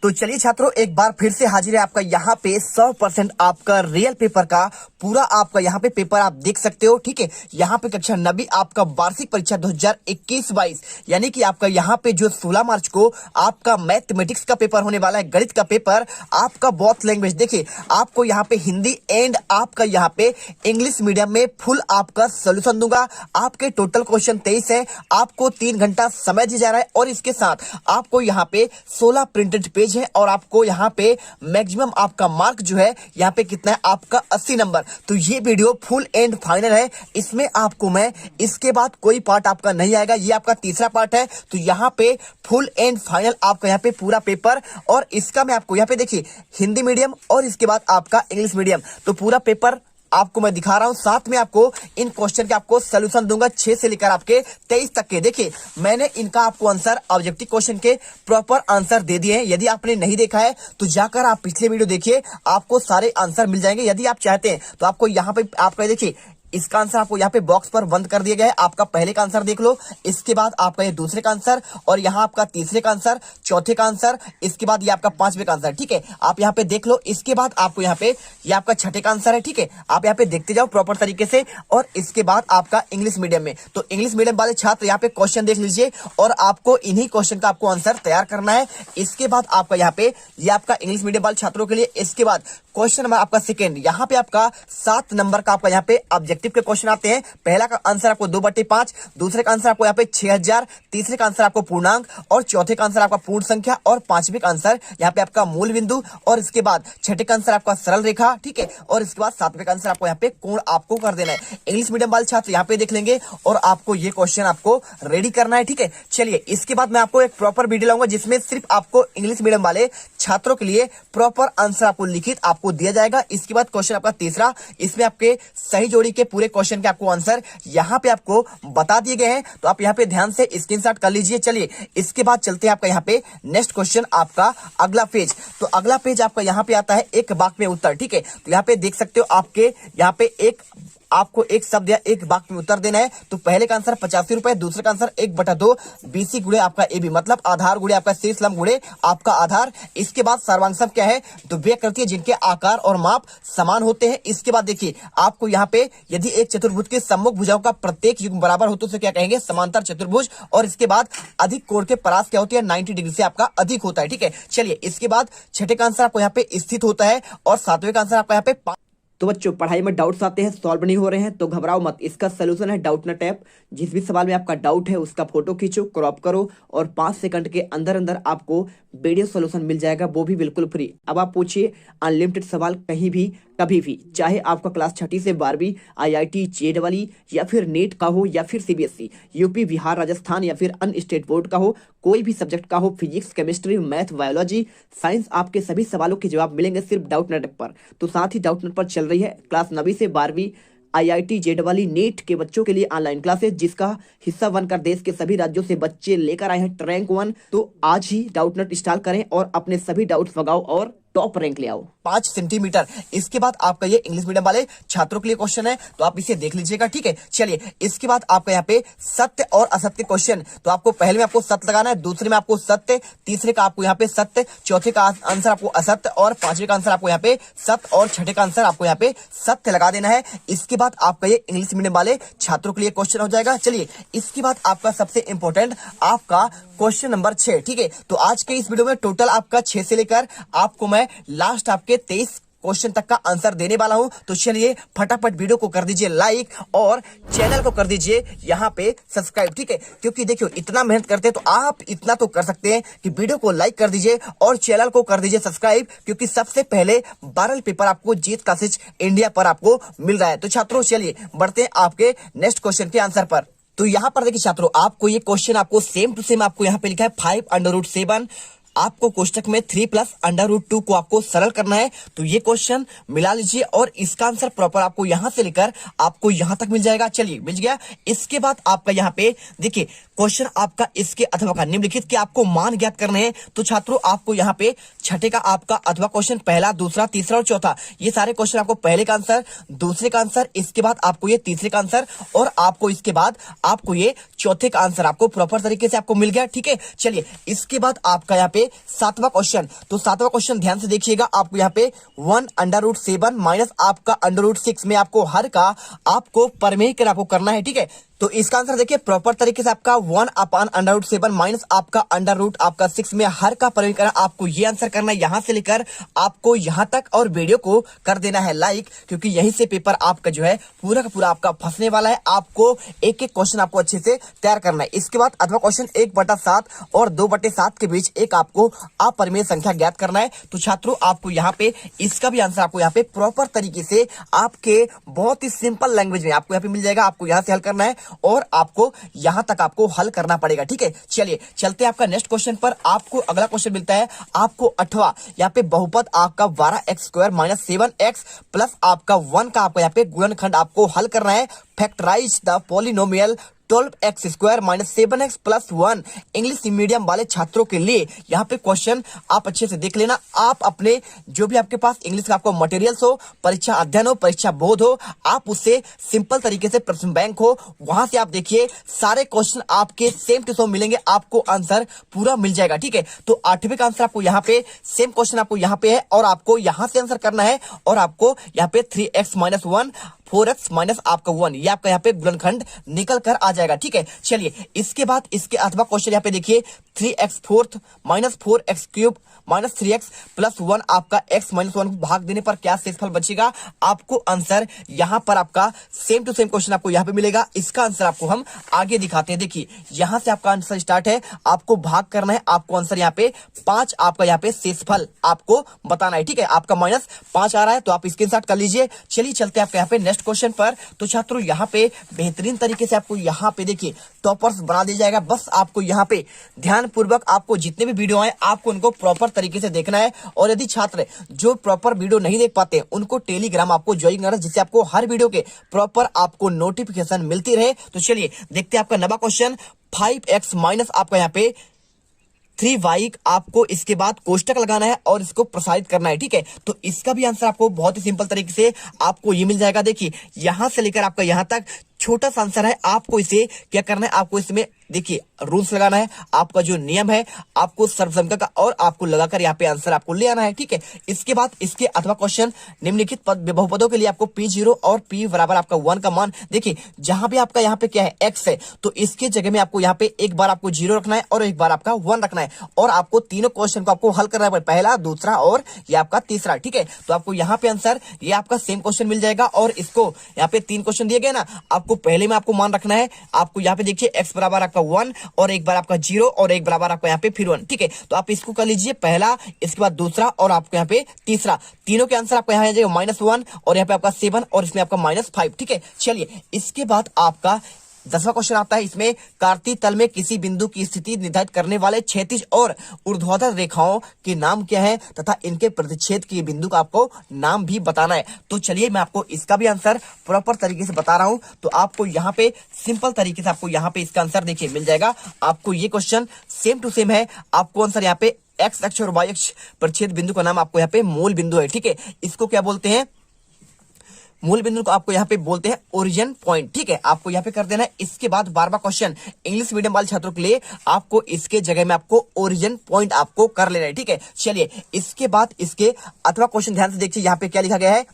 तो चलिए छात्रों, एक बार फिर से हाजिर है आपका यहाँ पे 100% आपका रियल पेपर का पूरा आपका यहाँ पे पेपर आप देख सकते हो। ठीक है, यहाँ पे कक्षा 9वीं आपका वार्षिक परीक्षा 2021-22 यानी कि आपका यहाँ पे जो 16 मार्च को आपका मैथमेटिक्स का पेपर होने वाला है, गणित का पेपर आपका बोथ लैंग्वेज। देखिए, आपको यहाँ पे हिंदी एंड आपका यहाँ पे इंग्लिश मीडियम में फुल आपका सोल्यूशन दूंगा। आपके टोटल क्वेश्चन 23 है, आपको 3 घंटा समय दिया जा रहा है और इसके साथ आपको यहाँ पे 16 प्रिंटेड पेज है और आपको यहाँ पे मैक्सिमम आपका मार्क जो है यहाँ पे कितना है, आपका 80 नंबर। तो ये वीडियो फुल एंड फाइनल है, इसमें आपको मैं इसके बाद कोई पार्ट आपका नहीं आएगा, ये आपका तीसरा पार्ट है। तो यहाँ पे फुल एंड फाइनल आपका यहाँ पे पूरा पेपर, और इसका मैं आपको यहाँ पे देखिए हिंदी मीडियम और इसके बाद आपका इंग्लिश मीडियम, तो पूरा पेपर आपको मैं दिखा रहा हूं। साथ में आपको इन क्वेश्चन के आपको सोल्यूशन दूंगा 6 से लेकर आपके 23 तक के। देखिए, मैंने इनका आपको आंसर ऑब्जेक्टिव क्वेश्चन के प्रॉपर आंसर दे दिए हैं। यदि आपने नहीं देखा है तो जाकर आप पिछले वीडियो देखिए, आपको सारे आंसर मिल जाएंगे। यदि आप चाहते हैं तो आपको यहाँ पे आपका देखिए इसका आंसर आपको यहाँ पे बॉक्स पर बंद कर दिया गया है। आपका पहले का आंसर देख लो, इसके बाद आपका ये दूसरे का आंसर, और यहाँ आपका तीसरे का आंसर, चौथे का आंसर, इसके बाद ये आपका पांचवे का आंसर। ठीक है, आप यहाँ पे देख लो। इसके बाद आपको यहाँ पे ये आपका छठे का आंसर है। ठीक है, आप यहाँ पे देखते जाओ प्रॉपर तरीके से। और इसके बाद आपका इंग्लिश मीडियम में, तो इंग्लिश मीडियम वाले छात्र यहाँ पे क्वेश्चन देख लीजिए और आपको इन्हीं क्वेश्चन का आपको आंसर तैयार करना है। इसके बाद आपका यहाँ पे ये आपका इंग्लिश मीडियम वाले छात्रों के लिए। इसके बाद क्वेश्चन नंबर आपका सेकेंड, यहाँ पे आपका 7 नंबर का आपका यहाँ पे ऑब्जेक्टिव के क्वेश्चन आते हैं। पहला का आंसर आपको 2/5, दूसरे का आंसर आपको यहाँ पे 6000, तीसरे का आंसर आपको पूर्णांक, और चौथे का आंसर आपका पूर्ण संख्या, और पांचवे का आंसर यहाँ पे आपका मूल बिंदु, और इसके बाद छठे का आंसर आपका सरल रेखा। ठीक है, और इसके बाद सातवें का आंसर आपको यहाँ पे कोण आपको कर देना है। इंग्लिश मीडियम वाले छात्र यहाँ पे देख लेंगे और आपको ये क्वेश्चन आपको रेडी करना है। ठीक है, चलिए इसके बाद मैं आपको एक प्रॉपर वीडियो लाऊंगा जिसमें सिर्फ आपको इंग्लिश मीडियम वाले छात्रों के लिए प्रॉपर आंसर आपको लिखित आपको दिया जाएगा। इसके बाद क्वेश्चन आपका तीसरा, इसमें आपके सही जोड़ी के पूरे क्वेश्चन के आपको आंसर यहाँ पे आपको बता दिए गए हैं, तो आप यहाँ पे ध्यान से स्क्रीनशॉट कर लीजिए। चलिए इसके बाद चलते हैं आपका यहाँ पे नेक्स्ट क्वेश्चन, आपका अगला पेज। तो अगला पेज आपका यहाँ पे आता है एक वाक्य में उत्तर। ठीक है, तो यहाँ पे देख सकते हो आपके यहाँ पे आपको एक शब्द या एक वाक्य में उत्तर देना है। तो पहले का आंसर 85 रुपए, दूसरे का आंसर 1/2 BC गुणे आपका AB, मतलब आधार गुणे आपका शीर्ष लंब गुणे आपका आधार। इसके बाद सर्वांग क्या है, तो वे आकृति जिनके आकार और माप समान होते हैं। इसके बाद देखिए आपको यहाँ पे यदि एक चतुर्भुज के सम्मुख भुजाओं का प्रत्येक युग्म बराबर हो तो उसे क्या कहेंगे, समांतर चतुर्भुज। और इसके बाद अधिक कोण के परास क्या होती है, 90 डिग्री से आपका अधिक होता है। ठीक है, चलिए इसके बाद छठे का आंसर आपको यहाँ पे स्थित होता है, और सातवें का आंसर आपका यहाँ पे। तो बच्चों, पढ़ाई में डाउट्स आते हैं, सॉल्व नहीं हो रहे हैं तो घबराओ मत, इसका सोल्यूशन है डाउटनेट ऐप। जिस भी सवाल में आपका डाउट है उसका फोटो खींचो, क्रॉप करो, और 5 सेकंड के अंदर अंदर आपको वीडियो सोल्यूशन मिल जाएगा, वो भी बिल्कुल फ्री। अब आप पूछिए अनलिमिटेड सवाल कहीं भी कभी भी, चाहे आपका क्लास 6ठी से 12वीं IIT JEE या फिर नेट का हो, या फिर CBSE, यूपी, बिहार, राजस्थान या फिर अन्य स्टेट बोर्ड का हो, कोई भी सब्जेक्ट का हो, physics, chemistry, math, biology, science, आपके सभी सवालों के जवाब मिलेंगे सिर्फ डाउटनेट पर। तो साथ ही डाउटनेट पर चल रही है क्लास 9वीं से 12वीं IIT JEE नेट के बच्चों के लिए ऑनलाइन क्लासेस, जिसका हिस्सा बनकर देश के सभी राज्यों से बच्चे लेकर आए हैं रैंक 1। तो आज ही डाउटनेट इंस्टॉल करें और अपने सभी डाउट्स भगाओ और टॉप रैंक ले आओ। 5 सेंटीमीटर। इसके बाद आपका ये इंग्लिश मीडियम वाले छात्रों के लिए क्वेश्चन है, तो आप इसे देख लीजिएगा। ठीक है, चलिए इसके बाद आपका यहाँ पे सत्य और असत्य क्वेश्चन। तो आपको पहले में आपको सत्य लगाना है, दूसरे में आपको सत्य, तीसरे का आपको यहाँ पे सत्य, चौथे का आंसर आपको असत्य, और पांचवे का आंसर आपको यहाँ पे सत्य, और छठे का आंसर आपको यहाँ पे सत्य लगा देना है। इसके बाद आपका ये इंग्लिश मीडियम वाले छात्रों के लिए क्वेश्चन हो जाएगा। चलिए इसके बाद आपका सबसे इंपॉर्टेंट आपका क्वेश्चन नंबर 6। ठीक है, तो आज के इस वीडियो में टोटल आपका 6 से लेकर आपको मैं लास्ट आपके 23 क्वेश्चन तक का आंसर देने वाला हूं। तो चलिए फटाफट वीडियो को कर दीजिए लाइक और चैनल को कर दीजिए यहाँ पे सब्सक्राइब। ठीक है, क्योंकि देखियो इतना मेहनत करते हैं तो आप इतना तो कर सकते हैं कि वीडियो को लाइक कर दीजिए और चैनल को कर दीजिए सब्सक्राइब, क्योंकि सबसे पहले 12 पेपर आपको जीत क्लासेज इंडिया पर आपको मिल रहा है। तो छात्रों चलिए बढ़ते हैं आपके नेक्स्ट क्वेश्चन के आंसर पर। तो यहाँ पर देखिए छात्रों, आपको ये क्वेश्चन आपको सेम टू सेम आपको यहाँ पे लिखा है 5√7, आपको कोष्टक में 3 + √2 को आपको सरल करना है। तो ये क्वेश्चन मिला लीजिए और इसका आंसर प्रॉपर आपको यहां से लेकर आपको यहां तक मिल जाएगा। चलिए मिल गया। इसके बाद आपका यहाँ पे देखिए क्वेश्चन आपका इसके अथवा का निम्नलिखित के आपको मान ज्ञात करने हैं। तो छात्रों आपको यहाँ पे छठे का आपका अथवा क्वेश्चन पहला, दूसरा, तीसरा और चौथा, ये सारे क्वेश्चन आपको पहले का आंसर, दूसरे का आंसर, इसके बाद आपको ये तीसरे का आंसर और आपको इसके बाद आपको ये चौथे का आंसर आपको प्रॉपर तरीके से आपको मिल गया। ठीक है, चलिए इसके बाद आपका यहाँ पे सातवां क्वेश्चन। तो सातवां क्वेश्चन ध्यान से देखिएगा, आपको यहाँ पे 1/√7 माइनस आपका √6 में आपको हर का आपको परमेय कर आपको करना है। ठीक है, तो इसका आंसर देखिए प्रॉपर तरीके से आपका 1/√7 माइनस आपका √6 में हर का परमेय करना, आपको ये आंसर करना है। यहां से लेकर आपको यहां तक और वीडियो को कर देना है लाइक, क्योंकि यहीं से पेपर आपका जो है पूरा का पूरा आपका फंसने वाला है। आपको एक एक क्वेश्चन आपको अच्छे से तैयार करना है। इसके बाद अथवा क्वेश्चन 1/7 और 2/7 के बीच एक आपको अपरिमेय संख्या ज्ञात करना है। तो छात्रों आपको यहाँ पे इसका भी आंसर आपको यहाँ पे प्रॉपर तरीके से आपके बहुत ही सिंपल लैंग्वेज में आपको यहाँ पे मिल जाएगा। आपको यहाँ से हल करना है और आपको यहां तक आपको हल करना पड़ेगा। ठीक है, चलिए चलते हैं आपका नेक्स्ट क्वेश्चन पर। आपको अगला क्वेश्चन मिलता है आपको 8वां, यहाँ पे बहुपद आपका 12x² माइनस 7x प्लस आपका 1 का आपका यहाँ पे गुणनखंड आपको हल करना है। Factorise the polynomial 12x² minus 7x plus 1। English medium वाले छात्रों के लिए यहाँ पे क्वेश्चन आप अच्छे से देख लेना। आप अपने जो भी आपके पास इंग्लिश का आपको मटेरियल्स हो, परीक्षा अध्ययन हो, परीक्षा बोध हो, आप उससे सिंपल तरीके से प्रश्न बैंक हो, वहां से आप देखिए सारे क्वेश्चन आपके सेम टू सेम मिलेंगे, आपको आंसर पूरा मिल जाएगा। ठीक है, तो 8वें का आंसर आपको यहाँ पे सेम क्वेश्चन आपको यहाँ पे है और आपको यहां से आंसर करना है और आपको यहाँ पे 3x माइनस 1 4x माइनस आपका 1 ये आपका यहाँ पे गुणनखंड निकल कर आ जाएगा। ठीक है, चलिए इसके बाद इसके अथवा क्वेश्चन यहाँ पे देखिए 3x² minus 4x³ minus 3x plus 1 आपका x माइनस 1 भाग देने पर क्या शेषफल बचेगा। आपको आंसर यहाँ पर आपका सेम टू सेम क्वेश्चन आपको यहाँ पे मिलेगा। इसका आंसर आपको हम आगे दिखाते हैं। देखिए यहां से आपका आंसर स्टार्ट है, आपको भाग करना है, आपको आंसर यहाँ पे 5 आपका यहाँ पे शेषफल आपको बताना है। ठीक है, आपका -5 आ रहा है तो आप स्क्रीनशॉट कर लीजिए। चलिए चलते हैं आपके यहाँ पे नेक्स्ट क्वेश्चन पर। तो छात्रों यहाँ पे बेहतरीन तरीके से आपको यहाँ पे देखिए टॉपर्स बना दिया जाएगा। बस आपको यहाँ पे ध्यान पूर्वक आपको जितने भी वीडियो आए आपको उनको प्रॉपर तरीके से देखना है। और यदि छात्र जो प्रॉपर वीडियो नहीं देख पाते उनको टेलीग्राम आपको ज्वाइन करना है, जिससे आपको हर वीडियो के प्रॉपर आपको नोटिफिकेशन मिलती रहे। तो चलिए देखते हैं आपका नवा क्वेश्चन 5x माइनस आपका यहाँ पे 3y आपको इसके बाद कोष्टक लगाना है और इसको प्रसारित करना है। ठीक है, तो इसका भी आंसर आपको बहुत ही सिंपल तरीके से आपको ये मिल जाएगा। देखिए यहां से लेकर आपका यहां तक छोटा सा आंसर है, आपको इसे क्या करना है, आपको इसमें देखिए रूल्स लगाना है, आपका जो नियम है आपको सर्वसंख्या का और आपको लगाकर यहाँ पे आंसर आपको ले आना है। ठीक है, इसके बाद इसके अथवा क्वेश्चन निम्नलिखित बहुपदों के लिए आपको p0 और p बराबर आपका 1 का मान। देखिए जहां भी आपका यहाँ पे क्या है x है तो इसके जगह में आपको यहाँ पे एक बार आपको 0 रखना है और एक बार आपका 1 रखना है और आपको तीनों क्वेश्चन को आपको हल करना है, पहला, दूसरा और ये आपका तीसरा। ठीक है, तो आपको यहाँ पे आंसर ये आपका सेम क्वेश्चन मिल जाएगा और इसको यहाँ पे 3 क्वेश्चन दिए गए ना, आपको पहले में आपको मान रखना है। आपको यहाँ पे देखिए x बराबर आपका 1 और एक बार आपका 0 और एक बराबर आपका यहाँ पे फिर 1। ठीक है, तो आप इसको कर लीजिए पहला, इसके बाद दूसरा और आपको यहाँ पे तीसरा। तीनों के आंसर आपको यहाँ आ जाएगा -1 और यहाँ पे आपका 7 और इसमें आपका -5। ठीक है, चलिए इसके बाद आपका 10वां क्वेश्चन आता है। इसमें कार्तीय तल में किसी बिंदु की स्थिति निर्धारित करने वाले क्षैतिज और ऊर्ध्वाधर रेखाओं के नाम क्या है तथा इनके प्रतिच्छेद के बिंदु का आपको नाम भी बताना है। तो चलिए मैं आपको इसका भी आंसर प्रॉपर तरीके से बता रहा हूं। तो आपको यहाँ पे सिंपल तरीके से आपको यहाँ पे इसका आंसर देखिए मिल जाएगा। आपको ये क्वेश्चन सेम टू सेम है, आपको आंसर यहाँ पे x अक्ष और y अक्ष प्रतिच्छेद बिंदु का नाम आपको यहाँ पे मूल बिंदु है। ठीक है, इसको क्या बोलते हैं, मूल बिंदु को आपको यहाँ पे बोलते हैं ओरिजिन पॉइंट। ठीक है, आपको यहाँ पे कर देना है। इसके बाद 12वां क्वेश्चन इंग्लिश मीडियम वाले छात्रों के लिए आपको इसके जगह में आपको ओरिजिन पॉइंट आपको कर लेना है। ठीक है, चलिए इसके बाद इसके अथवा क्वेश्चन ध्यान से देखिए यहाँ पे क्या लिखा गया है,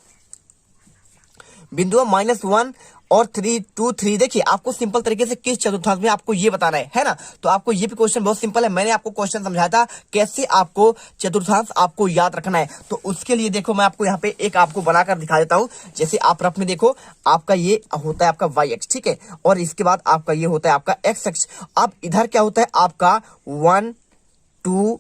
बिंदु -1 और 3 2 3। देखिए आपको सिंपल तरीके से किस चतुर्थांश में आपको ये बताना है ना। तो आपको ये भी क्वेश्चन बहुत सिंपल है, मैंने आपको क्वेश्चन समझाया था कैसे आपको चतुर्थांश आपको याद रखना है। तो उसके लिए देखो मैं आपको यहाँ पे एक आपको बनाकर दिखा देता हूँ। जैसे आप रफ में देखो, आपका ये होता है आपका y अक्ष, ठीक है, और इसके बाद आपका ये होता है आपका x अक्ष। अब इधर क्या होता है आपका 1 2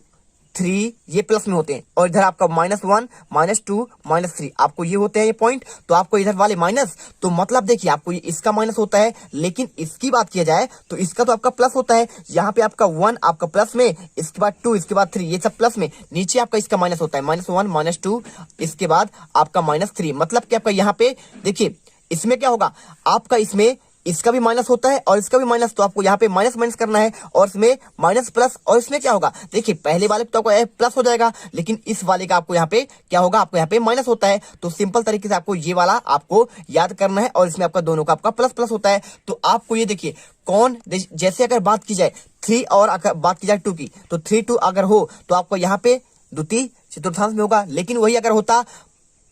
3 ये प्लस में होते हैं और इधर आपका -1 -2 -3 आपको ये होते हैं ये पॉइंट। तो आपको इधर वाले माइनस, तो मतलब देखिए आपको ये इसका माइनस होता है, लेकिन इसकी बात किया जाए तो इसका तो आपका प्लस होता है। यहाँ पे आपका 1 आपका प्लस में, इसके बाद 2, इसके बाद 3 ये सब प्लस में, नीचे आपका इसका माइनस होता है -1 -2 इसके बाद आपका -3। मतलब कि आपका यहाँ पे देखिए इसमें क्या होगा, आपका इसमें इसका भी माइनस होता है और इसका भी माइनस, तो आपको यहाँ पे माइनस माइनस करना है और इसमें माइनस प्लस, और इसमें क्या होगा, देखिए पहले वाले तो आपको प्लस हो जाएगा, लेकिन इस वाले का आपको यहाँ पे क्या होगा, आपको यहाँ पे माइनस होता है। तो सिंपल तरीके से आपको ये वाला आपको याद करना है और इसमें आपका दोनों का आपका प्लस प्लस होता है। तो आपको ये देखिए कौन, जैसे अगर बात की जाए 3 और अगर बात की जाए 2 की, तो 3 2 अगर हो तो आपको यहाँ पे द्वितीय चतुर्थांश में होगा, लेकिन वही अगर होता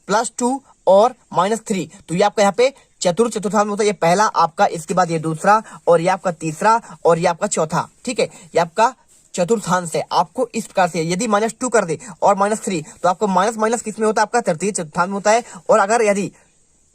+2 और -3 तो ये आपका यहाँ पे चतुर्थ चतुर्थांश में होता है। ये पहला आपका, इसके बाद ये दूसरा, और ये आपका तीसरा, और ये आपका चौथा, ठीक है, ये आपका चतुर्थांश है। आपको इस प्रकार से यदि -2 कर दे और -3 तो आपको माइनस माइनस किस में होता है, आपका तृतीय चतुर्थांश में होता है। और अगर यदि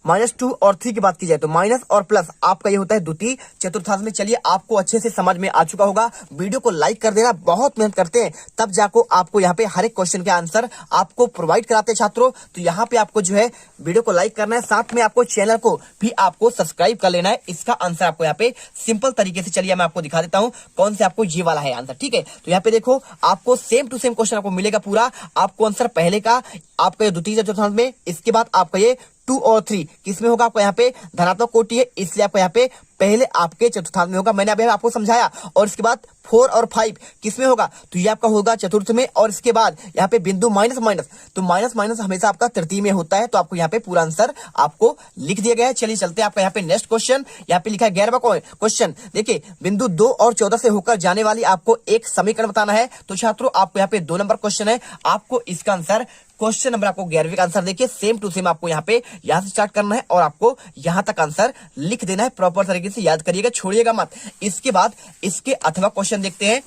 -2 और 3 की बात की जाए तो माइनस और प्लस आपका ये होता है द्वितीय चतुर्थांश में। चलिए आपको अच्छे से समझ में आ चुका होगा। वीडियो को लाइक कर देना, बहुत मेहनत करते हैं तब जाको आपको यहाँ पे हर एक क्वेश्चन के आंसर आपको प्रोवाइड कराते हैं छात्रों। तो यहाँ पे आपको जो है वीडियो को लाइक करना है, साथ में आपको चैनल को भी आपको सब्सक्राइब कर लेना है। इसका आंसर आपको यहाँ पे सिंपल तरीके से, चलिए मैं आपको दिखा देता हूँ कौन से आपको ये वाला है आंसर, ठीक है। तो यहाँ पे देखो आपको सेम टू सेम क्वेश्चन आपको मिलेगा पूरा। आपको आंसर पहले का आपका द्वितीय चतुर्थांश में, इसके बाद आपका ये 2 और 3 किसमें होगा, आपको यहाँ पे धनात्मक कोटि है, इसलिए आपको यहाँ पे पहले आपके चतुर्थांश में होगा, मैंने अभी आपको समझाया। और इसके बाद 4 और 5 किसमें होगा, तो ये आपका होगा चतुर्थ में। और इसके बाद यहाँ पे बिंदु माइनस माइनस, तो माइनस माइनस हमेशा आपका तृतीय में होता है। तो आपको यहाँ पे पूरा आंसर आपको लिख दिया गया है। चलिए चलते हैं आपका यहाँ पे नेक्स्ट क्वेश्चन। यहाँ पे लिखा है 11वां क्वेश्चन। देखिए बिंदु 2 और 14 से होकर जाने वाली आपको एक समीकरण बताना है। तो छात्रों आपको यहाँ पे 2 नंबर क्वेश्चन है, आपको इसका आंसर क्वेश्चन नंबर आपको 11वीं का आंसर देखिए सेम टू सेम आपको यहाँ पे यहाँ से स्टार्ट करना है और आपको यहाँ तक आंसर लिख देना है। प्रॉपर तरीके से याद करिएगा, छोड़िएगा मत। इसके बाद इसके अथवा क्वेश्चन देखते हैं।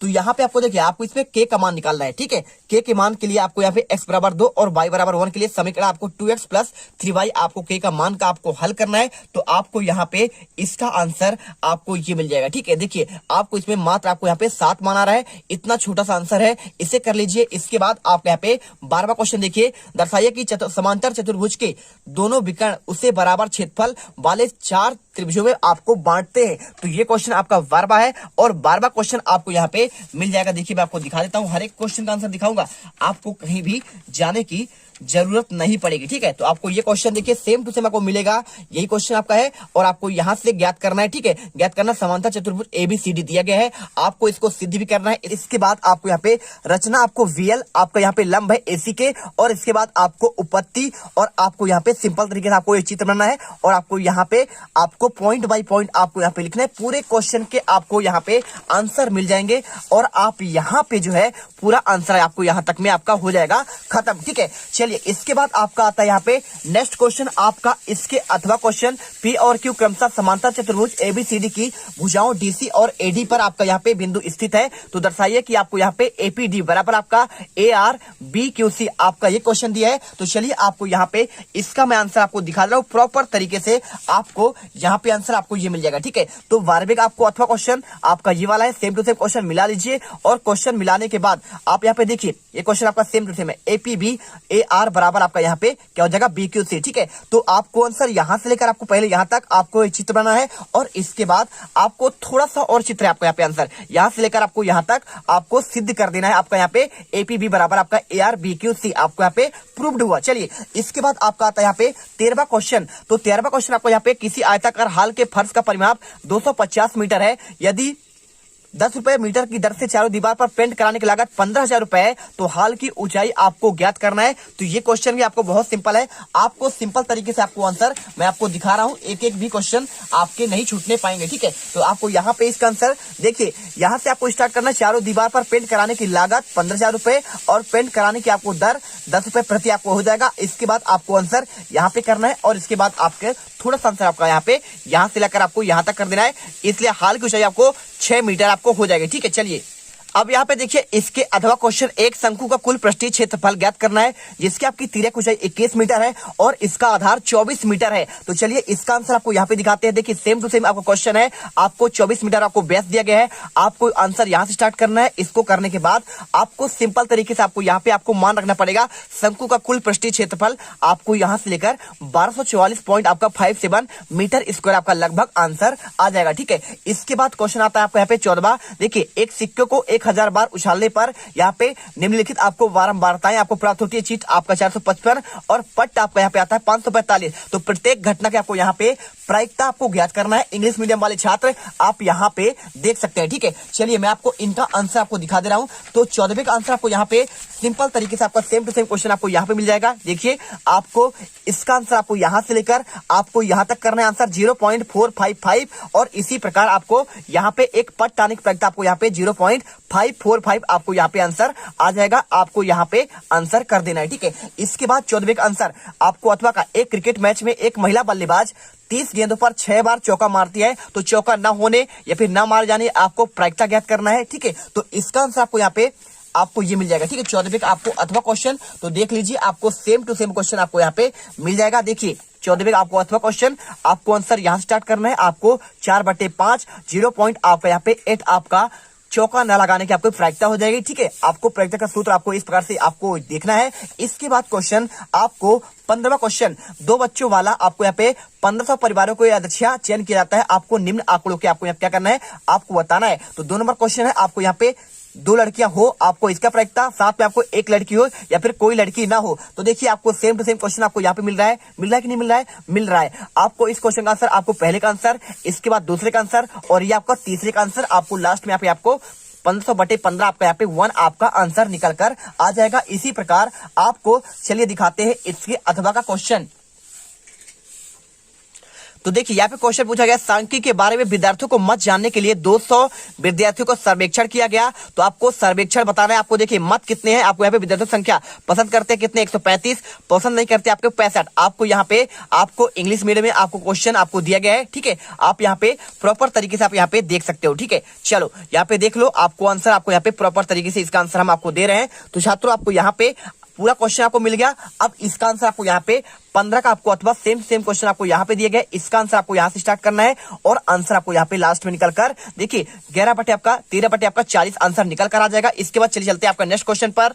तो यहाँ पे आपको देखिए आपको इसमें k का मान निकालना है, ठीक है। k के मान के लिए आपको यहाँ पे x बराबर 2 और y बराबर 1 के लिए समीकरण आपको 2x + 3y आपको k का मान का आपको हल करना है। तो आपको यहाँ पे इसका आंसर आपको ये मिल जाएगा, ठीक है। देखिए आपको इसमें मात्र आपको यहाँ पे 7 मान आ रहा है, इतना छोटा सा आंसर है, इसे कर लीजिए। इसके बाद आप यहाँ पे 12वां क्वेश्चन देखिए, दर्शाइए कि समांतर चतुर्भुज के दोनों विकर्ण उसे बराबर क्षेत्रफल वाले 4 त्रिभुजों में आपको बांटते हैं। तो ये क्वेश्चन आपका 12वां है और 12वां क्वेश्चन आपको यहाँ पे मिल जाएगा। देखिए मैं आपको दिखा देता हूँ, हर एक क्वेश्चन का आंसर दिखाऊंगा, आपको कहीं भी जाने की जरूरत नहीं पड़ेगी, ठीक है। तो आपको ये क्वेश्चन देखिए सेम टू सेम आपको मिलेगा, यही क्वेश्चन आपका है और आपको यहां से ज्ञात करना है, ठीक है। ज्ञात करना समांतर चतुर्भुज ABCD दिया गया है, आपको इसको सिद्ध भी करना है। इसके बाद आपको यहाँ पे रचना आपको VL आपका यहाँ पे लंब है AC के, और इसके बाद आपको उपपत्ति, और आपको यहाँ पे सिंपल तरीके से आपको ये चित्र बनाना है और आपको यहाँ पे आपको पॉइंट बाय पॉइंट आपको यहाँ पे लिखना है। पूरे क्वेश्चन के आपको यहाँ पे आंसर मिल जाएंगे और आप यहाँ पे जो है पूरा आंसर आपको यहाँ तक में आपका हो जाएगा खत्म, ठीक है। चलिए इसके बाद आपका आता है यहाँ पे नेक्स्ट क्वेश्चन आपका, इसके अथवा क्वेश्चन P और Q क्रमशः समांतर चतुर्भुज ABCD की भुजाओं DC और AD पर आपका यहाँ पे बिंदु स्थित है। तो दर्शाइए कि आपको यहाँ पे APD बराबर आपका ARBQC आपका ये क्वेश्चन दिया है। तो चलिए आपको यहाँ पे इसका मैं आंसर आपको दिखा रहा हूँ प्रॉपर तरीके से, आपको यहाँ पे आंसर आपको ये मिल जाएगा, ठीक है। तो 12वें का आपको अथवा क्वेश्चन आपका ये वाला है, सेम टू सेम क्वेश्चन मिला लीजिए और क्वेश्चन मिलाने के बाद आप यहाँ पे देखिए ये क्वेश्चन आपका सेम टू सेम है, APB AR बराबर आपका यहाँ पे क्या हो जाएगा BQC, ठीक है। तो आपको आंसर यहाँ से लेकर आपको पहले यहाँ तक आपको चित्र बनाना है और इसके बाद आपको थोड़ा सा और चित्र है आपको यहाँ पे आंसर यहाँ से लेकर आपको यहाँ तक आपको सिद्ध कर देना है। आपका यहाँ पे APB बराबर आपका ARBQC आपको यहाँ पे प्रूव्ड हुआ। चलिए इसके बाद आपका आता है यहाँ पे 13वां क्वेश्चन। तो 13वां क्वेश्चन आपको यहाँ पे किसी आयताकार हाल के फर्श का परिमाप 250 मीटर है, यदि 10 रुपए मीटर की दर से चारों दीवार पर पेंट कराने की लागत 15,000 रुपए है, तो हाल की ऊंचाई आपको ज्ञात करना है। तो ये क्वेश्चन भी आपको बहुत सिंपल है, आपको सिंपल तरीके से आपको आंसर मैं आपको दिखा रहा हूँ, एक एक भी क्वेश्चन आपके नहीं छूटने पाएंगे, ठीक है। तो आपको यहाँ पे इसका आंसर देखिए, यहाँ से आपको स्टार्ट करना है, चारों दीवार पर पेंट कराने की लागत 15,000 रुपए और पेंट कराने की आपको दर 10 रुपए प्रति आपको हो जाएगा। इसके बाद आपको आंसर यहाँ पे करना है और इसके बाद आपके थोड़ा सा आंसर आपका यहाँ पे यहाँ से लेकर आपको यहाँ तक कर देना है, इसलिए हाल की ऊंचाई आपको 6 मीटर आपको हो जाएगी, ठीक है। चलिए अब यहाँ पे देखिए इसके अथवा क्वेश्चन, एक शंकु का कुल पृष्ठीय क्षेत्रफल ज्ञात करना है, जिसकी आपकी तिर्यक ऊंचाई 21 मीटर है और इसका आधार 24 मीटर है। तो चलिए इसका आंसर आपको यहाँ पे दिखाते हैं। देखिए सेम टू सेम आपको क्वेश्चन है, आपको 24 मीटर आपको बेस दिया गया है, आपको आंसर यहाँ से स्टार्ट करना है। इसको करने के बाद आपको सिंपल तरीके से आपको यहाँ पे आपको मान रखना पड़ेगा, शंकु का कुल पृष्ठीय क्षेत्रफल आपको यहाँ से लेकर 1244.57 मीटर स्क्वायर आपका लगभग आंसर आ जाएगा, ठीक है। इसके बाद क्वेश्चन आता है आपको यहाँ पे 14वां। देखिए एक सिक्के को एक 1000 बार उछालने पर यहाँ पे निम्नलिखित आपको बारंबारताएं आपको प्राप्त होती है। चीट आपका 455 और पट आपका यहाँ पे आता है 545। तो प्रत्येक घटना के आपको यहाँ पे प्रायिकता आपको ज्ञात करना है। इंग्लिश मीडियम वाले छात्र आप यहाँ पे देख सकते हैं, ठीक है। चलिए मैं आपको इनका आंसर आपको दिखा दे रहा हूं। तो 14वें का आंसर आपको यहाँ पे सिंपल तरीके से आपका सेम टू सेम क्वेश्चन आपको यहाँ पे मिल जाएगा। देखिए आपको इसका आंसर आपको यहां से लेकर आपको यहां तक करना है आंसर 0.455 और इसी प्रकार आपको यहाँ पे एक पट आने की प्रायिकता आपको यहाँ पे 0.545 आपको यहाँ पे आंसर आ जाएगा। आपको यहाँ पे आंसर कर देना है, ठीक है। इसके बाद 14वें का आंसर आपको अथवा का एक क्रिकेट मैच में एक महिला बल्लेबाज 30 गेंदों पर 6 बार चौका मारती है, तो चौका न होने या फिर न मार जाने आपको प्रायिकता ज्ञात करना है, ठीक है। तो इसका आंसर आपको यहाँ पे आपको ये मिल जाएगा, ठीक है। 14वें का आपको अथवा क्वेश्चन तो देख लीजिए, आपको सेम टू सेम क्वेश्चन आपको यहाँ पे मिल जाएगा। देखिए 14वें का आपको अथवा क्वेश्चन आपको आंसर यहां से स्टार्ट करना है। आपको 4/5 0 आपका यहाँ पे 8 आपका चौका न लगाने की आपको प्रायिकता हो जाएगी, ठीक है। आपको प्रायिकता का सूत्र आपको इस प्रकार से आपको देखना है। इसके बाद क्वेश्चन आपको 15वां क्वेश्चन 2 बच्चों वाला आपको यहाँ पे 1500 परिवारों को अध्यक्षा चयन किया जाता है। आपको निम्न आंकड़ों के आपको यहाँ क्या करना है आपको बताना है। तो 2 नंबर क्वेश्चन है आपको यहाँ पे 2 लड़कियां हो, आपको इसका प्रायिकता, साथ में आपको 1 लड़की हो या फिर कोई लड़की ना हो। तो देखिए आपको सेम टू सेम क्वेश्चन आपको यहाँ पे मिल रहा है कि नहीं मिल रहा है? मिल रहा है। आपको इस क्वेश्चन का आंसर आपको पहले का आंसर, इसके बाद दूसरे का आंसर और ये आपका तीसरे का आंसर आपको लास्ट में यहाँ पे आपको 1500/15 आपका यहाँ पे 1 आपका आंसर निकल कर आ जाएगा। इसी प्रकार आपको चलिए दिखाते हैं इसके अथवा का क्वेश्चन। तो देखिए यहाँ पे क्वेश्चन पूछा गया, सांख्यिकी के बारे में विद्यार्थियों को मत जानने के लिए 200 विद्यार्थियों को सर्वेक्षण किया गया। तो आपको सर्वेक्षण बताना है। आपको देखिए मत कितने हैं, आपको यहाँ पे विद्यार्थियों की संख्या पसंद करते हैं कितने 135, पसंद नहीं करते आपको 65। आपको यहाँ पे आपको इंग्लिश मीडियम में आपको क्वेश्चन आपको दिया गया है, ठीक है। आप यहाँ पे प्रॉपर तरीके से आप यहाँ पे देख सकते हो, ठीक है। चलो यहाँ पे देख लो, आपको आंसर आपको यहाँ पे प्रॉपर तरीके से इसका आंसर हम आपको दे रहे हैं। तो छात्रों आपको यहाँ पे पूरा क्वेश्चन आपको मिल गया। अब इसका आंसर आपको यहाँ पे 15 का आपको अथवा सेम क्वेश्चन आपको यहाँ पे दिया गया। इसका आंसर आपको यहाँ से स्टार्ट करना है और आंसर आपको यहाँ पे लास्ट में निकल कर देखिए 13/40 आंसर निकल कर आ जाएगा। इसके बाद चलिए चलते हैं आपका नेक्स्ट क्वेश्चन पर।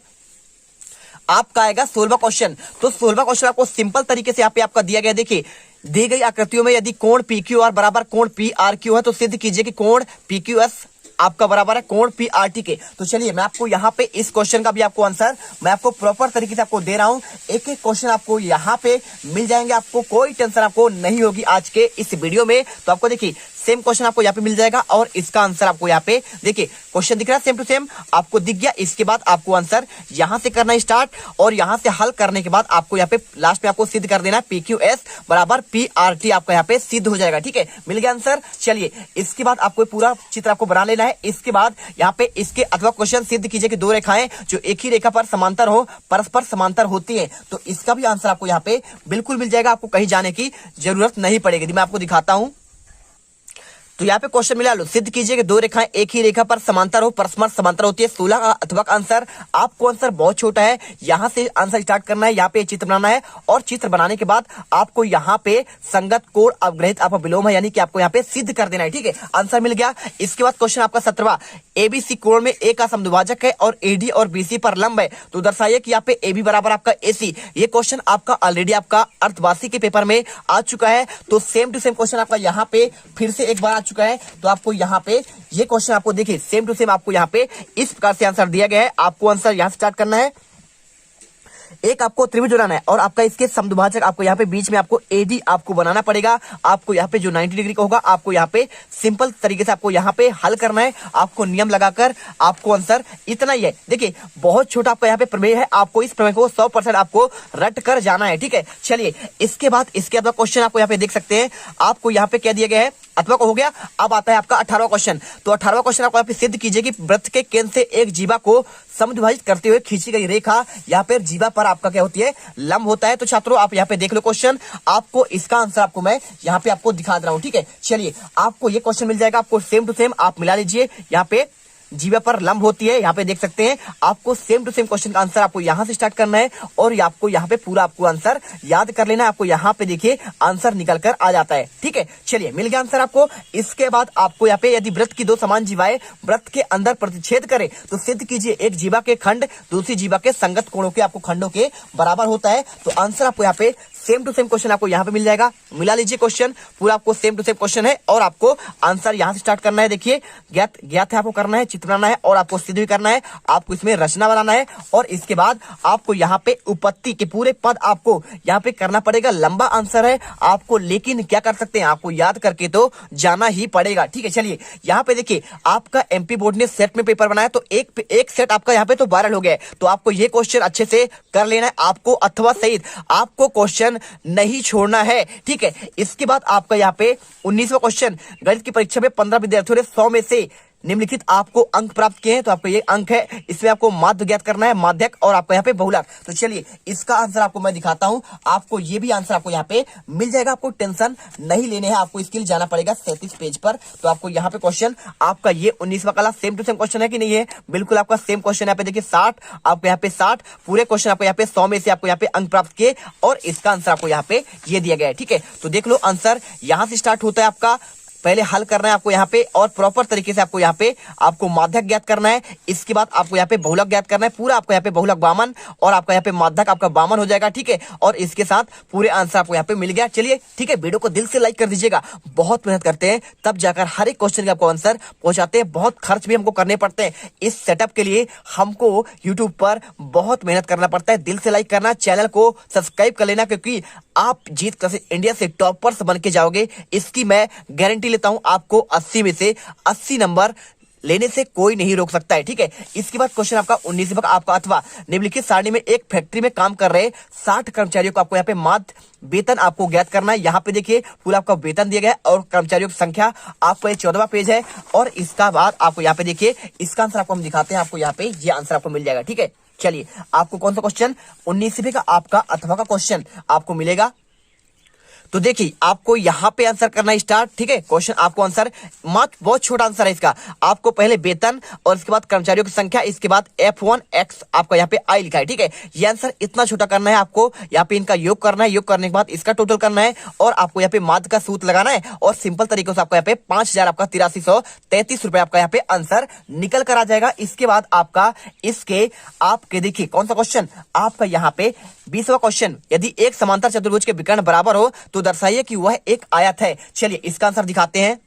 आपका आएगा 16वां क्वेश्चन। तो 16वां क्वेश्चन आपको सिंपल तरीके से यहाँ पे आपका दिया गया। देखिए दी गई आकृतियों में यदि कोण PQR बराबर कोण PRQ है तो सिद्ध कीजिए कि कोण PQS आपका बराबर है कोण PRT के। तो चलिए मैं आपको यहाँ पे इस क्वेश्चन का भी आपको आंसर मैं आपको प्रॉपर तरीके से आपको दे रहा हूँ। एक एक क्वेश्चन आपको यहाँ पे मिल जाएंगे, आपको कोई टेंशन आपको नहीं होगी आज के इस वीडियो में। तो आपको देखिए सेम क्वेश्चन आपको यहाँ पे मिल जाएगा और इसका आंसर आपको यहाँ पे देखिए क्वेश्चन दिख रहा है सेम टू सेम आपको दिख गया। इसके बाद आपको आंसर यहाँ से करना स्टार्ट और यहाँ से हल करने के बाद आपको यहाँ पे लास्ट में आपको सिद्ध कर देना PQS बराबर PRT आपका यहाँ पे सिद्ध हो जाएगा, ठीक है। मिल गया आंसर। चलिए इसके बाद आपको पूरा चित्र आपको बना लेना है। इसके बाद यहाँ पे इसके अथवा क्वेश्चन सिद्ध कीजिए कि 2 रेखाएं जो एक ही रेखा पर समांतर हो परस्पर समांतर होती है। तो इसका भी आंसर आपको यहाँ पे बिल्कुल मिल जाएगा, आपको कहीं जाने की जरूरत नहीं पड़ेगी। मैं आपको दिखाता हूं। तो यहाँ पे क्वेश्चन मिला लो, सिद्ध कीजिए कि 2 रेखाएं एक ही रेखा पर समांतर हो परस्पर समांतर होती है। 16 का अथवा का आंसर आपको आंसर बहुत छोटा है, यहाँ से आंसर स्टार्ट करना है। यहाँ पे चित्र बनाना है और चित्र बनाने के बाद आपको यहाँ पे संगत कोण अवग्रहित आपका विलोम है, यानी कि आपको यहाँ पे सिद्ध कर देना है, ठीक है। आंसर मिल गया। इसके बाद क्वेश्चन आपका 17वां, ABC कोण में A का समद्विभाजक है और AD और BC पर लंब है, तो दर्शाइए कि यहाँ पे AB बराबर आपका AC। ये क्वेश्चन आपका ऑलरेडी आपका अर्थवार्षिक के पेपर में आ चुका है। तो सेम टू सेम क्वेश्चन आपका यहाँ पे फिर से एक बार आ चुका है। तो आपको यहाँ पे ये क्वेश्चन आपको देखिए सेम टू सेम आपको यहाँ पे इस प्रकार से आंसर दिया गया है। आपको आंसर यहाँ से स्टार्ट करना है। एक आपको त्रिभुज बनाना है और आपका इसके समद्विभाजक आपको यहाँ पे बीच में आपको AD आपको बनाना पड़ेगा। आपको यहाँ पे जो 90 डिग्री का होगा आपको यहाँ पे सिंपल तरीके से आपको यहाँ पे हल करना है। आपको नियम लगाकर आपको आंसर इतना ही है। देखिए बहुत छोटा आपका यहाँ पे प्रमेय है, आपको इस प्रमेय को 100% आपको रट कर जाना है, ठीक है। चलिए इसके बाद इसके अथवा क्वेश्चन आपको यहाँ पे देख सकते हैं। आपको यहाँ पे क्या दिया गया है, अथवा को हो गया। अब आता है आपका 18वां क्वेश्चन। तो 18वां क्वेश्चन आपको यहाँ पे सिद्ध कीजिए कि वृत्त के केंद्र से एक जीवा को समद्विभाजित करते हुए खींची गई रेखा यहाँ पे जीवा पर आपका क्या होती है, लंब होता है। तो छात्रों आप यहाँ पे देख लो क्वेश्चन, आपको इसका आंसर आपको मैं यहाँ पे आपको दिखा दे रहा हूँ, ठीक है। चलिए आपको ये क्वेश्चन मिल जाएगा, आपको सेम टू सेम आप मिला लीजिए। यहाँ पे जीवा पर लंब होती है, यहाँ पे देख सकते हैं। आपको सेम टू सेम क्वेश्चन का आंसर आपको यहाँ से स्टार्ट करना है और आपको यहाँ पे पूरा आपको आंसर याद कर लेना है। आपको यहाँ पे देखिए आंसर निकल कर आ जाता है, ठीक है। चलिए मिल गया आंसर आपको। इसके बाद आपको यहाँ पे यदि वृत्त की 2 समान जीवाएं वृत्त के अंदर प्रतिच्छेद करें तो सिद्ध कीजिए एक जीवा के खंड दूसरी जीवा के संगत कोणों के आपको खंडों के बराबर होता है। तो आंसर आपको यहाँ पे सेम टू सेम क्वेश्चन आपको यहाँ पे मिल जाएगा। मिला लीजिए क्वेश्चन, पूरा आपको सेम टू सेम क्वेश्चन है और आपको आंसर यहाँ से स्टार्ट करना है। देखिए ज्ञात है आपको करना है, चित्र बनाना है और आपको सिद्ध भी करना है, आपको इसमें रचना बनाना है और इसके बाद आपको यहाँ पे उपपत्ति के पूरे पद आपको यहाँ पे करना पड़ेगा। लंबा आंसर है आपको, लेकिन क्या कर सकते हैं, आपको याद करके तो जाना ही पड़ेगा। ठीक है, चलिए यहाँ पे देखिए आपका एमपी बोर्ड ने सेट में पेपर बनाया तो एक सेट आपका यहाँ पे तो वायरल हो गया है, तो आपको ये क्वेश्चन अच्छे से कर लेना है आपको, अथवा सहित आपको क्वेश्चन नहीं छोड़ना है। ठीक है, इसके बाद आपका यहाँ पे 19वां क्वेश्चन, गणित की परीक्षा में 15 विद्यार्थियों ने 100 में से निम्नलिखित आपको अंक प्राप्त किए हैं, तो आपको ये अंक है, इसमें आपको माध्य ज्ञात करना है, माध्यक और आपको यहाँ पे बहुलक। तो चलिए इसका आंसर आपको मैं दिखाता हूं, आपको ये भी आंसर आपको यहाँ पे मिल जाएगा, आपको टेंशन नहीं लेने हैं, आपको इसके लिए जाना पड़ेगा 37 पेज पर। तो आपको यहाँ पे क्वेश्चन आपका ये 19वां वाला सेम टू सेम क्वेश्चन है कि नहीं है, बिल्कुल आपका सेम क्वेश्चन यहाँ पे देखिए 60, आपको यहाँ पे 60 पूरे क्वेश्चन आपको यहाँ पे 100 में से आपको यहाँ पे अंक प्राप्त किए और इसका आंसर आपको यहाँ पे ये दिया गया है। ठीक है, तो देख लो आंसर यहाँ से स्टार्ट होता है आपका, पहले हल करना है आपको यहाँ पे और प्रॉपर तरीके से आपको यहाँ पे आपको माध्यक ज्ञात करना है, इसके बाद आपको यहाँ पे बहुलक ज्ञात करना है, पूरा आपको यहाँ पे बहुलक 52 और आपका यहाँ पे माध्यक आपका 52 हो जाएगा। ठीक है, और इसके साथ पूरे आंसर आपको यहाँ पे मिल गया। चलिए ठीक है, वीडियो को दिल से लाइक कर दीजिएगा, बहुत मेहनत करते हैं तब जाकर हर एक क्वेश्चन का आपको आंसर पहुंचाते हैं, बहुत खर्च भी हमको करने पड़ते हैं, इस सेटअप के लिए हमको यूट्यूब पर बहुत मेहनत करना पड़ता है। दिल से लाइक करना, चैनल को सब्सक्राइब कर लेना, क्योंकि आप जीत कर इंडिया से टॉपर्स बन के जाओगे, इसकी मैं गारंटी लेता हूं। आपको 80 में से 80 नंबर लेने से कोई नहीं रोक सकता है। ठीक है, इसके बाद क्वेश्चन आपका 19वां का आपका, अथवा निम्नलिखित सारणी में एक फैक्ट्री में काम कर रहे 60 कर्मचारियों को आपको यहाँ पे माध्य वेतन आपको ज्ञात करना है। यहाँ पे देखिए पूरा आपका वेतन दिया गया है और कर्मचारियों की संख्या आपको ये 14वां पेज है और इसका बाद आपको यहाँ पे देखिए इसका आंसर आपको हम दिखाते हैं, आपको यहाँ पे ये आंसर आपको मिल जाएगा। ठीक है, चलिए आपको कौन सा क्वेश्चन 19वें का आपका अथवा का क्वेश्चन आपको मिलेगा, तो देखिए आपको यहाँ पे आंसर करना स्टार्ट। ठीक है, क्वेश्चन आपको आंसर मात्र बहुत छोटा आंसर है इसका, आपको पहले वेतन और इसके बाद कर्मचारियों की संख्या, इसके बाद F1X आपका यहाँ पे I लिखा है। ठीक है, ये आंसर इतना छोटा करना है, आपको यहाँ पे इनका योग करना है, योग करने के बाद इसका टोटल करना है और आपको यहाँ पे माध्य का सूत्र लगाना है और सिंपल तरीके से आपको यहाँ पे 5000 आपका 8333 रुपए आपका यहाँ पे आंसर निकल कर आ जाएगा। इसके बाद आपका इसके आपके देखिए कौन सा क्वेश्चन आपका यहाँ पे 20वां क्वेश्चन, यदि एक समांतर चतुर्भुज के विकर्ण बराबर हो तो दर्शाइए कि वह एक आयत है। चलिए इसका आंसर दिखाते हैं,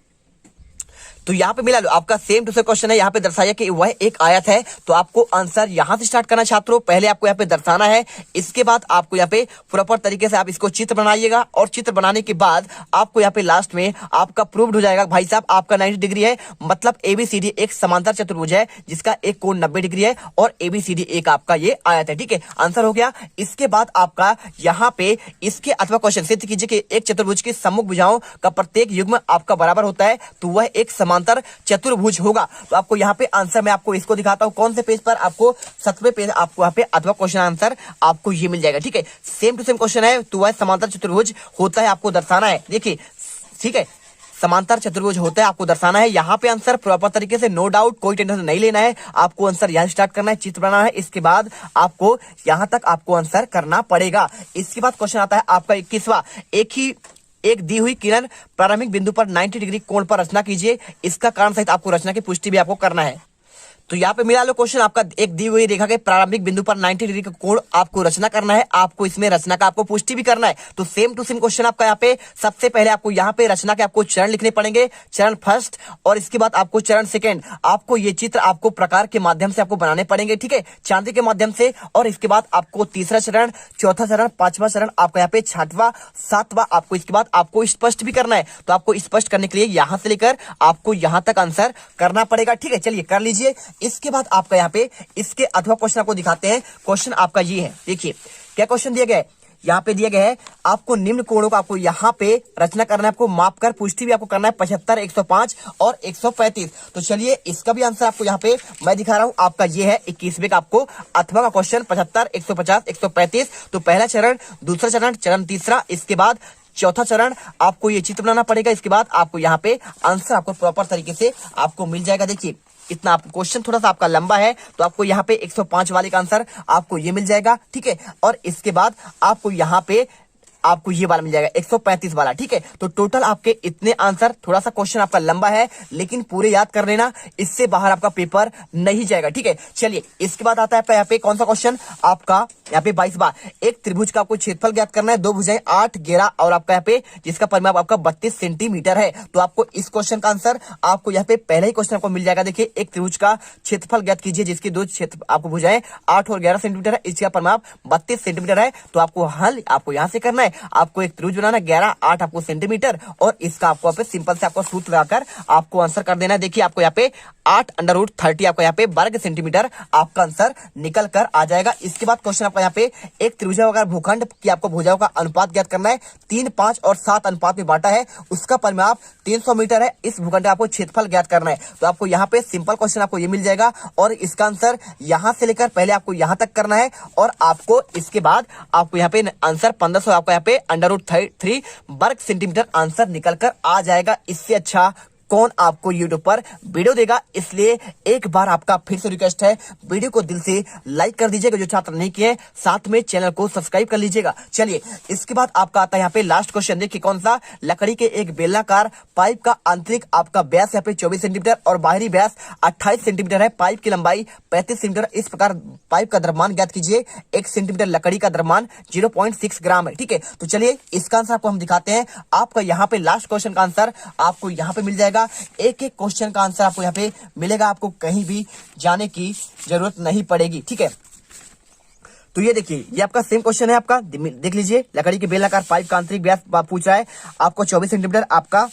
तो यहाँ पे मिला लो आपका सेम टू सेम क्वेश्चन है, यहाँ पे दर्शाया कि वह एक आयत है, तो आपको आंसर यहाँ से स्टार्ट करना छात्रों, पहले आपको यहाँ पे दर्शाना है, इसके बाद आपको यहाँ पे प्रॉपर तरीके से आप इसको चित्र बनाइएगा और चित्र बनाने के बाद आपको यहाँ पे लास्ट में आपका प्रूव्ड हो जाएगा भाई साहब आपका 90 डिग्री है, मतलब ABCD एक समांतर चतुर्भुज है जिसका एक कोण 90 डिग्री है और ABCD एक आपका ये आयत है। ठीक है, आंसर हो गया। इसके बाद आपका यहाँ पे इसके अथवा क्वेश्चन सिद्ध कीजिए कि एक चतुर्भुज की सम्मुख भुजाओं का प्रत्येक युग्म आपका बराबर होता है तो वह एक समांतर चतुर्भुज होगा। तो आपको यहाँ पे आंसर मैं आपको इसको दिखाता हूँ, कौन से पेज पर, आपको 7वें पेज आपको यहाँ पे अथवा क्वेश्चन आंसर आपको ये मिल जाएगा। ठीक है, सेम टू सेम क्वेश्चन है, तो वह समांतर चतुर्भुज होता है, आपको दर्शाना है। देखिए ठीक है, समांतर चतुर्भुज होता है, आपको दर्शाना है। यहाँ पे आंसर प्रॉपर तरीके से, नो डाउट, कोई टेंशन नहीं लेना है, आपको आंसर यहाँ स्टार्ट करना है, चित्र बनाना है, इसके बाद आपको यहाँ तक आपको आंसर करना पड़ेगा। इसके बाद क्वेश्चन आता है आपका 21वां, एक दी हुई किरण प्रारंभिक बिंदु पर 90 डिग्री कोण पर रचना कीजिए, इसका कारण सहित आपको रचना की पुष्टि भी आपको करना है। तो यहाँ पे मिला लो क्वेश्चन आपका, एक दी हुई रेखा के प्रारंभिक बिंदु पर 90 डिग्री का कोण आपको रचना करना है, आपको इसमें रचना का आपको पुष्टि भी करना है। तो सेम टू सेम क्वेश्चन आपका यहाँ पे, सबसे पहले आपको यहाँ पे रचना के आपको चरण लिखने पड़ेंगे, चरण फर्स्ट और इसके बाद आपको चरण सेकेंड, आपको ये चित्र आपको प्रकार के माध्यम से आपको बनाने पड़ेंगे। ठीक है, चांदी के माध्यम से, और इसके बाद आपको तीसरा चरण, चौथा चरण, पांचवा चरण, आपका यहाँ पे छठवां, सातवां, आपको इसके बाद आपको स्पष्ट भी करना है। तो आपको स्पष्ट करने के लिए यहाँ से लेकर आपको यहाँ तक आंसर करना पड़ेगा। ठीक है, चलिए कर लीजिए। इसके बाद आपका यहाँ पे इसके अथवा क्वेश्चन आपको दिखाते हैं। क्वेश्चन आपका ये है, देखिए क्या क्वेश्चन दिया गया है, यहाँ पे दिया गया है आपको निम्न कोणों का आपको यहाँ पे रचना करना है, आपको माप कर पुष्टि भी आपको करना है 75, 105 और 135। तो चलिए इसका भी आंसर आपको यहाँ पे मैं दिखा रहा हूँ, आपका ये है 21वें का आपको अथवा का क्वेश्चन 75, 150, 135। तो पहला चरण, दूसरा चरण, चरण तीसरा, इसके बाद चौथा चरण, आपको ये चित्र बनाना पड़ेगा, इसके बाद आपको यहाँ पे आंसर आपको प्रॉपर तरीके से आपको मिल जाएगा। देखिए इतना आपको क्वेश्चन थोड़ा सा आपका लंबा है, तो आपको यहाँ पे 105 वाले का आंसर आपको ये मिल जाएगा। ठीक है, और इसके बाद आपको यहाँ पे आपको ये वाला मिल जाएगा 135 वाला, ठीक है। तो टोटल आपके इतने आंसर, थोड़ा सा क्वेश्चन आपका लंबा है लेकिन पूरे याद कर लेना, इससे बाहर आपका पेपर नहीं जाएगा, ठीक है। चलिए इसके बाद आता है आपका यहाँ पे कौन सा क्वेश्चन, आपका यहाँ पे 22वां, एक त्रिभुज का आपको क्षेत्रफल ज्ञात करना है, दो भुजाएं 8, 11 और आपका यहाँ पे जिसका परिमाप आपका 32 सेंटीमीटर है। तो आपको इस क्वेश्चन का आंसर आपको यहाँ पे पहले ही क्वेश्चन आपको मिल जाएगा। देखिए एक त्रिभुज का क्षेत्रफल ज्ञात कीजिए जिसकी दो क्षेत्र आपको भुजाएं 8 और 11 सेंटीमीटर है, इसका परिमाप 32 सेंटीमीटर है। तो आपको हल आपको यहाँ से करना है, आपको एक त्रिभुज बनाना, 11, 8 आपको सेंटीमीटर और इसका आपको सिंपल से आपको सूत्र लगाकर आपको आंसर कर देना है। देखिए आपको यहाँ पे 8√30 आपका यहाँ पे वर्ग सेंटीमीटर आपका आंसर निकल कर आ जाएगा। इसके बाद क्वेश्चन आपका यहाँ पे एक त्रिभुजाकार भूखंड की आपको भुजाओं का अनुपात ज्ञात करना है, 3, 5 और 7 अनुपात में बांटा है, उसका परिमाप 300 मीटर है, इस भूखंड का आपको क्षेत्रफल ज्ञात करना है। तो आपको यहाँ पे सिंपल क्वेश्चन आपको ये मिल जाएगा और इसका आंसर यहाँ से लेकर पहले आपको यहाँ तक करना है और आपको इसके बाद आपको यहाँ पे आंसर 1500 आपको यहाँ पे √3 वर्ग सेंटीमीटर आंसर निकल कर आ जाएगा। इससे अच्छा कौन आपको YouTube पर वीडियो देगा, इसलिए एक बार आपका फिर से रिक्वेस्ट है, वीडियो को दिल से लाइक कर दीजिएगा जो छात्र नहीं किए, साथ में चैनल को सब्सक्राइब कर लीजिएगा। चलिए इसके बाद आपका आता है यहाँ पे लास्ट क्वेश्चन, देखिए कौन सा, लकड़ी के एक बेलनाकार पाइप का आंतरिक आपका व्यास यहाँ पे 24 सेंटीमीटर और बाहरी व्यास 28 सेंटीमीटर है, पाइप की लंबाई 35 सेंटीमीटर, इस प्रकार पाइप का द्रव्यमान ज्ञात कीजिए, 1 सेंटीमीटर लकड़ी का द्रव्यमान 0.6 ग्राम है, ठीक है। तो चलिए इसका आंसर आपको हम दिखाते हैं। आपका यहाँ पे लास्ट क्वेश्चन का आंसर आपको यहाँ पे मिल जाएगा, एक एक क्वेश्चन का आंसर आपको यहाँ पे मिलेगा, आपको कहीं भी जाने की जरूरत नहीं पड़ेगी, ठीक है। तो ये देखिए ये आपका सेम क्वेश्चन है, आपका देख लीजिए, लकड़ी के बेलनाकार पाइप का आंतरिक व्यास पूछ रहा है आपको 24 सेंटीमीटर आपका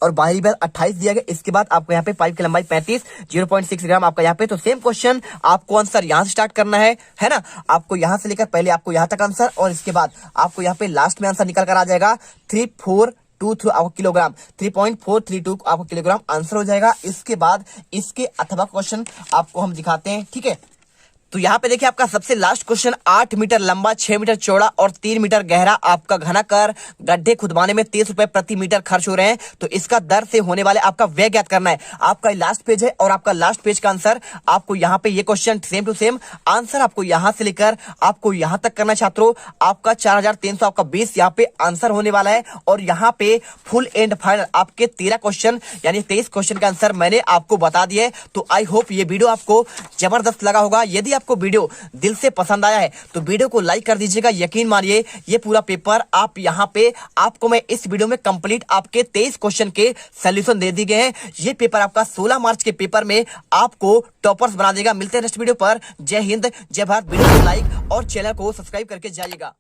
और बाहरी व्यास 28 दिया गया। इसके बाद आपको यहाँ पे पाइप की लंबाई 35, 0.6 ग्राम आपका यहाँ पे। तो सेम क्वेश्चन आपको आंसर यहाँ से स्टार्ट करना है ना, आपको यहाँ से लेकर पहले आपको यहाँ तक आंसर और इसके बाद आपको यहाँ पे लास्ट में आंसर निकल कर आ जाएगा 3.422 आपको किलोग्राम, 3.432 आपको किलोग्राम आंसर हो जाएगा। इसके बाद इसके अथवा क्वेश्चन आपको हम दिखाते हैं, ठीक है। तो यहाँ पे देखिए आपका सबसे लास्ट क्वेश्चन, 8 मीटर लंबा, 6 मीटर चौड़ा और 3 मीटर गहरा आपका घनाकर गड्ढे खुदवाने में 30 रुपए प्रति मीटर खर्च हो रहे हैं। तो इसका दर से होने वाले आपका व्यय ज्ञात करना है। आपका लास्ट पेज है और आपका लास्ट पेज का आंसर आपको यहाँ पे ये question same to same answer आपको यहाँ से लेकर आपको यहाँ तक करना है छात्रों। आपका 4300 आपका 20 यहाँ पे आंसर होने वाला है और यहाँ पे फुल एंड फाइनल आपके 13 क्वेश्चन यानी 23 क्वेश्चन का आंसर मैंने आपको बता दिए। तो आई होप ये वीडियो आपको जबरदस्त लगा होगा। यदि आपको वीडियो दिल से पसंद आया है तो वीडियो को लाइक कर दीजिएगा। यकीन मानिए ये पूरा पेपर आप यहाँ पे आपको मैं इस वीडियो में कंप्लीट आपके 23 क्वेश्चन के सॉल्यूशन दे दिए गए हैं। ये पेपर आपका 16 मार्च के पेपर में आपको टॉपर्स बना देगा। मिलते हैं नेक्स्ट वीडियो पर। जय हिंद, जय भारत। वीडियो को लाइक और चैनल को सब्सक्राइब करके जाइएगा।